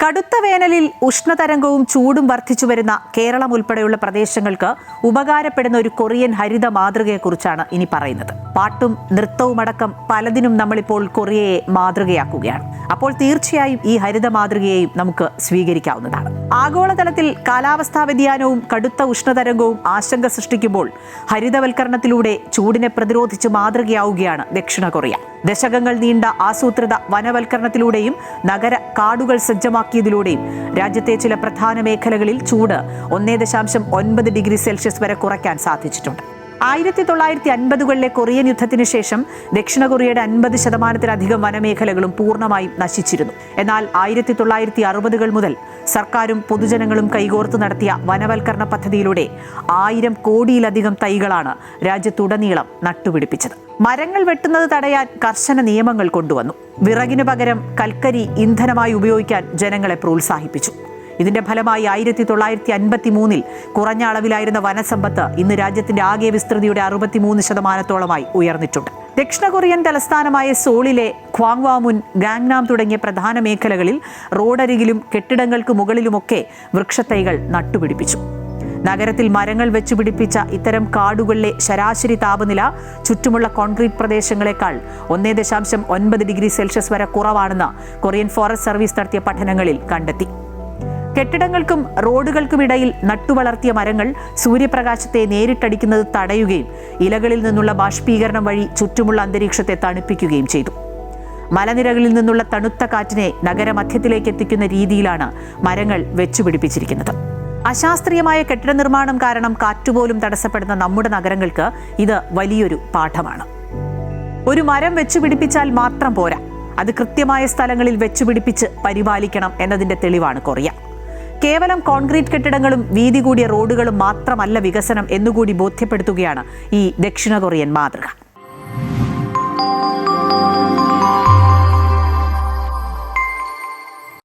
കടുത്ത വേനലിൽ ഉഷ്ണതരംഗവും ചൂടും വർദ്ധിച്ചു വരുന്ന കേരളം ഉൾപ്പെടെയുള്ള പ്രദേശങ്ങൾക്ക് ഉപകാരപ്പെടുന്ന ഒരു കൊറിയൻ ഹരിത മാതൃകയെക്കുറിച്ചാണ് ഇനി പറയുന്നത്. പാട്ടും നൃത്തവുമടക്കം പലതിനും നമ്മളിപ്പോൾ കൊറിയയെ മാതൃകയാക്കുകയാണ്. അപ്പോൾ തീർച്ചയായും ഈ ഹരിത മാതൃകയെയും നമുക്ക് സ്വീകരിക്കാവുന്നതാണ്. ആഗോളതലത്തിൽ കാലാവസ്ഥാ വ്യതിയാനവും കടുത്ത ഉഷ്ണതരംഗവും ആശങ്ക സൃഷ്ടിക്കുമ്പോൾ ഹരിതവൽക്കരണത്തിലൂടെ ചൂടിനെ പ്രതിരോധിച്ച് മാതൃകയാവുകയാണ് ദക്ഷിണ കൊറിയ. ദശകങ്ങൾ നീണ്ട ആസൂത്രിത വനവൽക്കരണത്തിലൂടെയും നഗര കാടുകൾ സജ്ജമാക്കിയതിലൂടെയും രാജ്യത്തെ ചില പ്രധാന മേഖലകളിൽ ചൂട് 1.9 ഡിഗ്രി സെൽഷ്യസ് വരെ കുറയ്ക്കാൻ സാധിച്ചിട്ടുണ്ട്. 1950കളിലെ കൊറിയൻ യുദ്ധത്തിന് ശേഷം ദക്ഷിണ കൊറിയയുടെ 50% വനമേഖലകളും പൂർണ്ണമായും നശിച്ചിരുന്നു. എന്നാൽ 1960കൾ മുതൽ സർക്കാരും പൊതുജനങ്ങളും കൈകോർത്ത് നടത്തിയ വനവൽക്കരണ പദ്ധതിയിലൂടെ 1000 കോടിയിലധികം തൈകളാണ് രാജ്യത്തുടനീളം നട്ടുപിടിപ്പിച്ചത്. മരങ്ങൾ വെട്ടുന്നത് തടയാൻ കർശന നിയമങ്ങൾ കൊണ്ടുവന്നു. വിറകിനു പകരം കൽക്കരി ഇന്ധനമായി ഉപയോഗിക്കാൻ ജനങ്ങളെ പ്രോത്സാഹിപ്പിച്ചു. ഇതിന്റെ ഫലമായി 1953ൽ കുറഞ്ഞ അളവിലായിരുന്ന വനസമ്പത്ത് ഇന്ന് രാജ്യത്തിന്റെ ആകെ വിസ്തൃതിയുടെ 63%-ഓളമായി ഉയർന്നിട്ടുണ്ട്. ദക്ഷിണ കൊറിയൻ തലസ്ഥാനമായ സോളിലെ ഖ്വാങ്വാമുൻ, ഗാങ്നാം തുടങ്ങിയ പ്രധാന മേഖലകളിൽ റോഡരികിലും കെട്ടിടങ്ങൾക്ക് മുകളിലുമൊക്കെ വൃക്ഷത്തൈകൾ നട്ടുപിടിപ്പിച്ചു. നഗരത്തിൽ മരങ്ങൾ വെച്ചുപിടിപ്പിച്ച ഇത്തരം കാടുകളിലെ ശരാശരി താപനില ചുറ്റുമുള്ള കോൺക്രീറ്റ് പ്രദേശങ്ങളെക്കാൾ 1.9 ഡിഗ്രി സെൽഷ്യസ് വരെ കുറവാണെന്ന് കൊറിയൻ ഫോറസ്റ്റ് സർവീസ് നടത്തിയ പഠനങ്ങളിൽ കണ്ടെത്തി. കെട്ടിടങ്ങൾക്കും റോഡുകൾക്കുമിടയിൽ നട്ടുവളർത്തിയ മരങ്ങൾ സൂര്യപ്രകാശത്തെ നേരിട്ടടിക്കുന്നത് തടയുകയും ഇലകളിൽ നിന്നുള്ള ബാഷ്പീകരണം വഴി ചുറ്റുമുള്ള അന്തരീക്ഷത്തെ തണുപ്പിക്കുകയും ചെയ്തു. മലനിരകളിൽ നിന്നുള്ള തണുത്ത കാറ്റിനെ നഗരമധ്യത്തിലേക്ക് എത്തിക്കുന്ന രീതിയിലാണ് മരങ്ങൾ വെച്ചുപിടിപ്പിച്ചിരിക്കുന്നത്. അശാസ്ത്രീയമായ കെട്ടിട നിർമ്മാണം കാരണം കാറ്റുപോലും തടസ്സപ്പെടുന്ന നമ്മുടെ നഗരങ്ങൾക്ക് ഇത് വലിയൊരു പാഠമാണ്. ഒരു മരം വെച്ചുപിടിപ്പിച്ചാൽ മാത്രം പോരാ, അത് കൃത്യമായ സ്ഥലങ്ങളിൽ വെച്ചുപിടിപ്പിച്ച് പരിപാലിക്കണം എന്നതിന്റെ തെളിവാണ് കൊറിയ. കേവലം കോൺക്രീറ്റ് കെട്ടിടങ്ങളും വീതി കൂടിയ റോഡുകളും മാത്രമല്ല വികസനം എന്നുകൂടി ബോധ്യപ്പെടുത്തുകയാണ് ഈ ദക്ഷിണ കൊറിയൻ മാതൃക.